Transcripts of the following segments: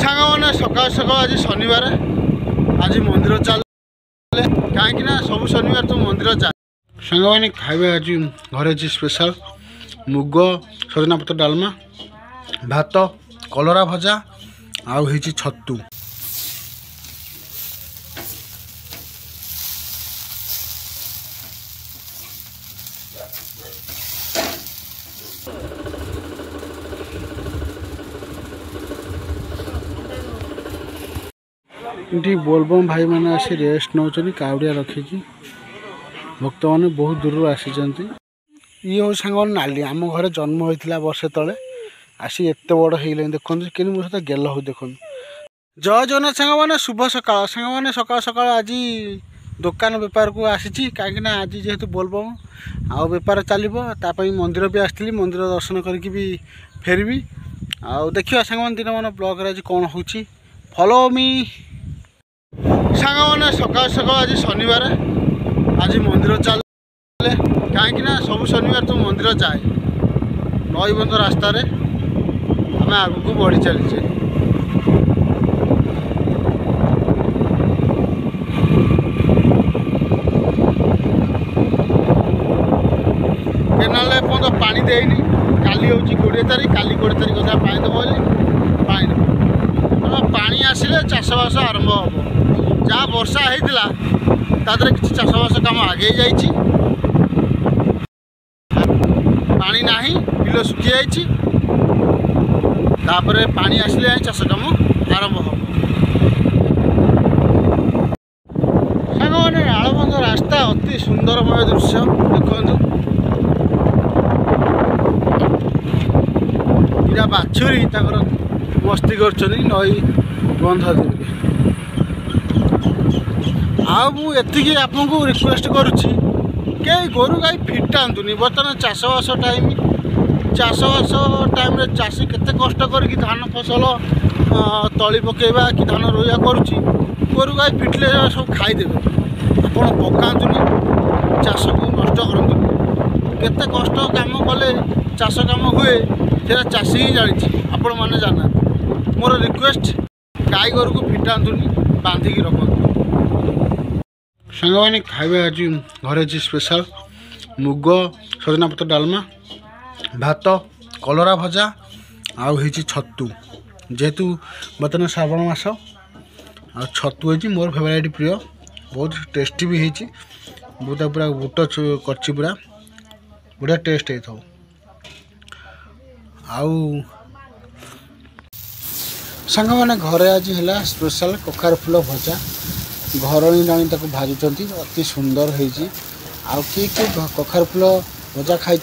ସାଙ୍ଗମାନେ ସକାଳ ସକାଳ ଆଜି ଶନିବାର ଆଜି ମନ୍ଦିର ଚାଲେ କାହିଁକି ନା ସବୁ ଶନିବାର ତ ମନ୍ଦିର ଚାଲେ। ସାଙ୍ଗମାନେ ଖାଇବା ଆଜି ଘରେ ଅଛି ସ୍ପେଶାଲ ମୁଗ ସଜନା ପତ୍ର ଡାଲମା ଭାତ କଲରା ଭଜା ଆଉ ହେଇଛି ଛତୁ। ଏଠି ବୋଲବମ୍ भाई मैंने आसी रेस्ट नौ काउड़िया रखी भक्त मैंने बहुत दूर आसी ये हूँ सांग नाली आम घर जन्म होता वर्षे तले आसी एत बड़ हो देखते कि मो सहित गेल हो देख जय जगन्नाथ सांग मैंने शुभ सकाल सांग मैंने सकाल सकाल आज दुकान बेपार को आसी कहीं आज जेहेतु बोलबम आउ बेपार चलो मंदिर भी आसती मंदिर दर्शन करके भी फेरबी आउ देखिए सांग मैंने दिन मान ब्लॉग आज कौन हो फॉलो मी सांग मैंने सकाल सकाल आज शनिवार आज मंदिर चले कहीं सब शनिवार तो मंदिर जाए नईबंध रास्तार आम आग को बढ़ी चलीचे केनाल एपर्त पानी देनी काली हूँ 20 तारीख काली 20 तारीख कदा पानी देव पानी पानी आसिले चाषबास आरंभ हम जहाँ वर्षा होता तादरे किसी चाषबास कम आगे जाइए पानी नाही बिल सुखी जाइए तापर पानी आसिले चाष कम आरंभ हम सांग मैंने आलबंध रास्ता अति सुंदरमय दृश्य देखु इरा बाछुरी मस्ती कर नई बंध आती आपको रिक्वेस्ट करुच्ची कई गोरु गाई फिटातुनि बर्तमान चाषबास टाइम चाषी केते कष्ट करके धान फसल तली पकेबा कि धान रोया करुच्ची गोरु गाई फिटले सब खाईदेवे आपड़ पकातुनि चाष को नष्ट करतुनि केते कष्ट काम कले चाष काम हुए से चाषी ही जानी आपण मैंने जाना मोर रिक्वेस्ट गाई गोरु को फिटातुनि बांधिकी रखु सांग मैंने खाଇବା आज घर अच्छी स्पेशल मुग सजना पत्र डालमा भात कलरा भजा आउ होइछि छतु जेहेतु बर्तमान श्रावण मास आ छतु होइछि मोर फेवरेट प्रिय बहुत टेस्टी भी होइछि बहुत पूरा बुट करछि पूरा बढ़िया टेस्ट है आउ सांग मैंने घरे आज है स्पेशल कखार फूल भजा घरणी राणी भाजुंट अति सुंदर होती आउ किए कखार फूल भजा खाई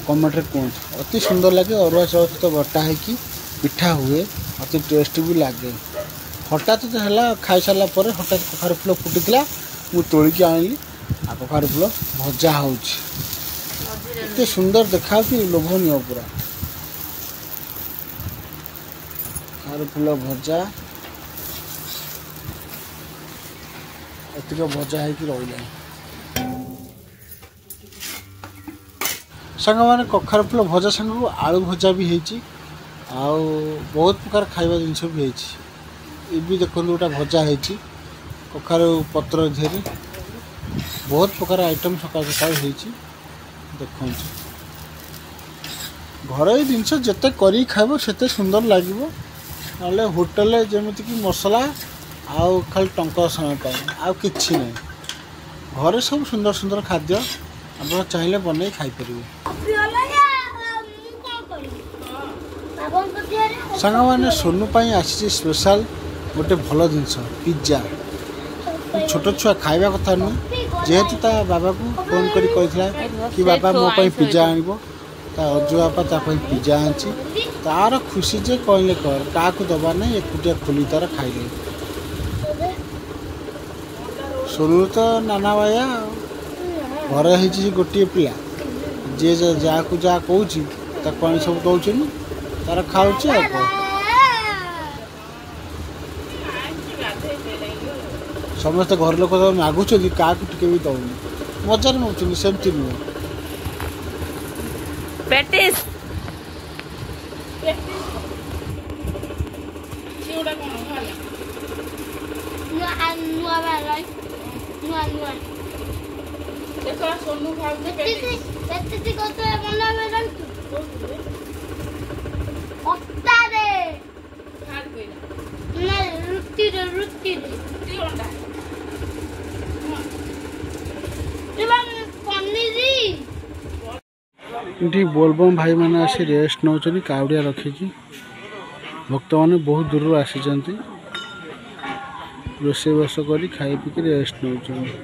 कमेंट कहते अति सुंदर लगे अरुआ चाउल सहित बटा होगी पिठा हुए अति टेस्ट भी लगे हठात तो है खाई सारा पर हठात कखार फूल फुटीला मु तोलिकी आनिली आ कखार फूल भजा होते सुंदर देखा लोभनीय पूरा कखार फूल भजा एतिक भजा है रहा सांग मैंने कखार फूल भजा सांग आलू भजा भी होती आउ बहुत प्रकार खाଇବା जिनस भी होती ये देखो गोटा भजा होती कखार पत्र धेरे बहुत प्रकार आइटम सकाल सकाल होती देखो घर जिनस जिते कर खाइब सेते सुंदर लगे ना होटेल जमीक मसला आउ खाली टंका समय पाए आउ किछि नहीं घरे सब सुंदर सुंदर खाद्य आप चाहिए बन खाईपर सांग मैंने सोनू आसी स्पेशल गोटे भल जिनस पिज्जा छोट छुआ खाइबा कथा नुह जेहेतु ता बाबा को फोन करी कही कि बाबा मो पिज्जा आनिबो ता अजु बापा पिज्जा आनी तार खुशी जे कहले कर क्या दबा नहीं एकुटिया खोली तार खाइले सोनू तो नाना भाया घर हो गोटे पिला जे जहाँ को जहाँ कहूँ सब दौन तार खाऊँ समस्त घर लोक मागुच क्या भी दौन मजार नौ सेमती नुह ଏଗୁଡ଼ା କ'ଣ ଭଲ ନୂଆ ବାଲା ନୂଆ ଦେଖ ସୋନୁ ଖାଉଛି କେତେ କତ ମନା ବେଲା ଅଟାରେ ଖାଡ଼ି ପଇଲା ନା ରୁଟିରେ ରୁଟି ଅଣ୍ଡା ପନିର ଏଠି ବୋଲବମ୍ ଭାଇମାନେ ଆସି ରେଷ୍ଟ ନେଉଛନ୍ତି କାଉଡ଼ିଆ ରଖିକି ଭକ୍ତମାନେ ବହୁତ ଦୂରରୁ ଆସିଛନ୍ତି ରୋଷେଇବାସ କରି ଖାଇ ପିଇକି ରେଷ୍ଟ ନେଉଛନ୍ତି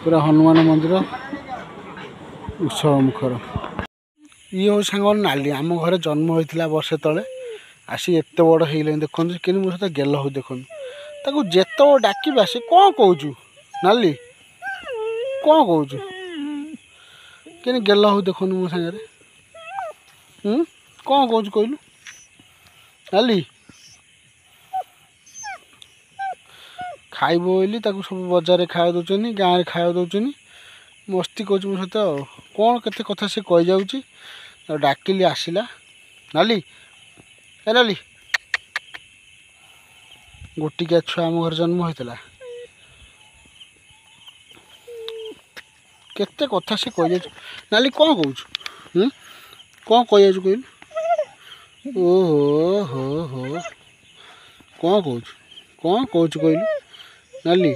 ପୁରା ହନୁମାନ ମନ୍ଦିର ଉତ୍ସବ ମୁଖର ଇଏ ହେଉଛି ସାଙ୍ଗମାନେ ନାଲି ଆମ ଘରେ ଜନ୍ମ ହୋଇଥିଲା ବର୍ଷେ ତଳେ ଆସି ଏତେ ବଡ଼ ହେଇଗଲେଣି ଦେଖନ୍ତୁ କେମିତି ମୋ ସହିତ ଗେଲ ହଉ ଦେଖନ୍ତୁ ତାକୁ ଯେତେବେଳେ ଡାକିବା ସେ କ'ଣ କହୁଛୁ ନାଲି କ'ଣ କହୁଛୁ କେମିତି ଗେଲ ହଉ ଦେଖନ୍ତୁ ମୋ ସାଙ୍ଗରେ କ'ଣ କହୁଛୁ କହିଲୁ ନାଲି ଖାଇବ ବୋଲି ତାକୁ ସବୁ ବଜାରରେ ଖାଇବା ଦେଉଛନ୍ତି ଗାଁରେ ଖାଇବା ଦେଉଛନ୍ତି ମସ୍ତି କରୁଛି ମୋ ସହିତ ଆଉ କ'ଣ କେତେ କଥା ସେ କହିଯାଉଛି ଆଉ ଡାକିଲି ଆସିଲା ନାଲି ଏ ନାଲି ଗୋଟିକିଆ ଛୁଆ ଆମ ଘରେ ଜନ୍ମ ହୋଇଥିଲା କେତେ କଥା ସେ କହିଯାଉଛି ନାଲି କ'ଣ କହୁଛୁ କ'ଣ କହିଯାଉଛୁ କହିଲୁ ଓହୋ ହୋ ହୋ କ'ଣ କହୁଛୁ କହିଲୁ ନାଲି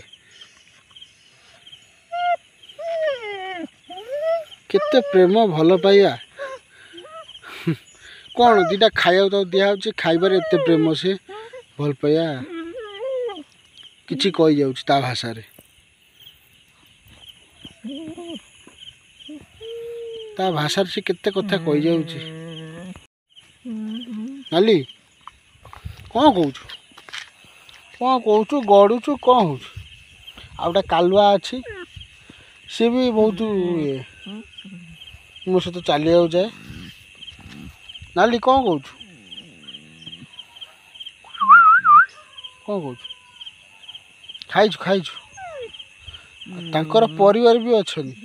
କେତେ ପ୍ରେମ ଭଲ ପାଇବା କ'ଣ ଦୁଇଟା ଖାଇବାକୁ ତାକୁ ଦିଆହେଉଛି ଖାଇବାରେ ଏତେ ପ୍ରେମ ସେ ଭଲ ପାଇବା କିଛି କହିଯାଉଛି ତା ଭାଷାରେ ସେ କେତେ କଥା କହିଯାଉଛି ନାଲି କ'ଣ କହୁଛୁ ଗଡ଼ୁଛୁ କ'ଣ ହଉଛୁ ଆଉ ଗୋଟେ କାଲୁଆ ଅଛି ସିଏ ବି ବହୁତ ଇଏ ମୋ ସହିତ ଚାଲିବାକୁ ଯାଏ ନାଲି କ'ଣ କହୁଛୁ ଖାଇଛୁ ତାଙ୍କର ପରିବାର ବି ଅଛନ୍ତି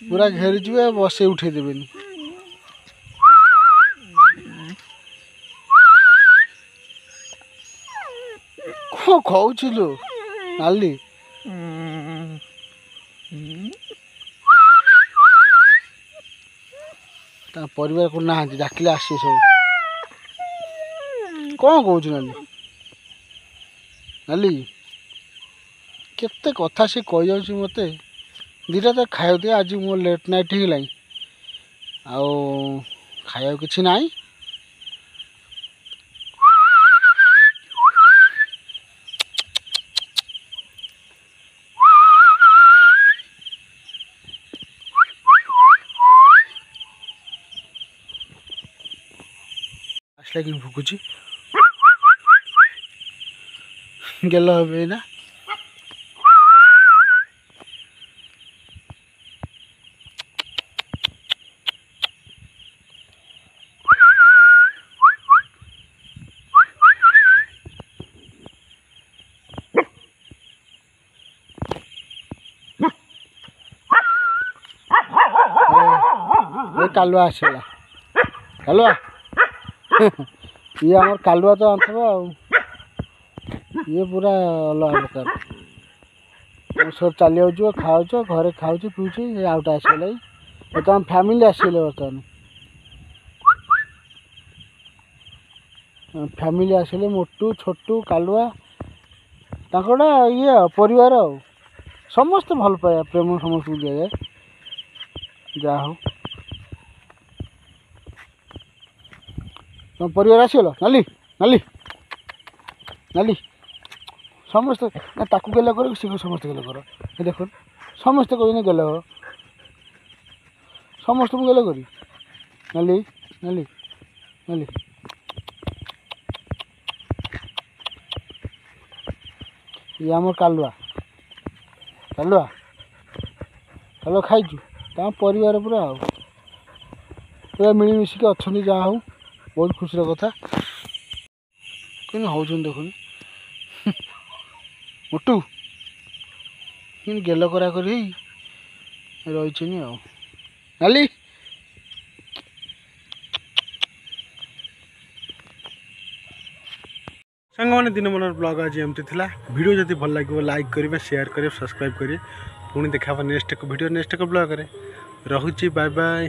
ପୁରା ଘେରିଯିବେ ବସେଇ ଉଠେଇ ଦେବେନି କ'ଣ କହୁଛୁ ନାଲି ତା ପରିବାର କୋଉ ନାହାନ୍ତି ଡାକିଲେ ଆସିବେ ସବୁ କ'ଣ କହୁଛୁ ନାଲି କେତେ କଥା ସେ କହିଯାଉଛି ମୋତେ ଦୁଇଟା ତ ଖାଇବାକୁ ଦିଅ ଆଜି ମୋ ଲେଟ୍ ନାଇଟ୍ ହେଇଗଲାଣି ଆଉ ଖାଇବାକୁ କିଛି ନାହିଁ ଆସିଲା କି ଭୁକୁଛି ଗେଲ হবে না କାଲୁଆ ଆସିଲା କାଲୁଆ ଇଏ ଆମର କାଲୁଆ ତ ଆଣିଥିବ ଆଉ ଇଏ ପୁରା ଅଲଗା ପ୍ରକାର ସବୁ ଚାଲିବାକୁ ଯିବ ଖାଉଛ ଘରେ ଖାଉଛି ପିଉଛି ଆଉଟା ଆସିଗଲା ବର୍ତ୍ତମାନ ଫ୍ୟାମିଲି ଆସିଗଲେ ବର୍ତ୍ତମାନ ଫ୍ୟାମିଲି ଆସିଲେ ମୋଟୁ ଛୋଟୁ କାଲୁଆ ତାଙ୍କର ଇଏ ପରିବାର ଆଉ ସମସ୍ତେ ଭଲ ପାଇବା ପ୍ରେମ ସମସ୍ତଙ୍କୁ ଦିଆଯାଏ ଯାହା ହଉ ତମ ପରିବାର ଆସିଗଲ ନାଲି ସମସ୍ତେ ନା ତାକୁ ଗେଲ କର ସେ ସମସ୍ତେ ଗେଲ କର ଦେଖୁନ ସମସ୍ତେ କହୁଛନ୍ତି ଗେଲ କର ସମସ୍ତଙ୍କୁ ଗେଲ କରି ନାଲି ଇଏ ଆମର କାଲୁଆ ଖାଇଛୁ ତା ପରିବାର ପୁରା ଆଉ ପୁରା ମିଳିମିଶିକି ଅଛନ୍ତି ଯାହା ହଉ ବହୁତ ଖୁସିର କଥା କେମିତି ହେଉଛନ୍ତି ଦେଖୁନି ମୋଟୁ କେମିତି ଗେଲ କରା କରି ରହିଛନ୍ତି ଆଉ ନାଲି साଙ୍ଗମାନେ ଦିନମାନର ବ୍ଲଗ୍ ଆଜି ଏମିତି ଥିଲା। ଭିଡ଼ିଓ ଯଦି ଭଲ ଲାଗିବ ଲାଇକ୍ କରିବେ, ସେୟାର କରିବେ, ସବସ୍କ୍ରାଇବ୍ କରିବେ। ପୁଣି ଦେଖା ହେବ ନେକ୍ସଟ ଏକ ଭିଡ଼ିଓ ନେକ୍ସଟ ଏକ ବ୍ଲଗ୍ରେ। ରହୁଛି, ବାଏ ବାଏ।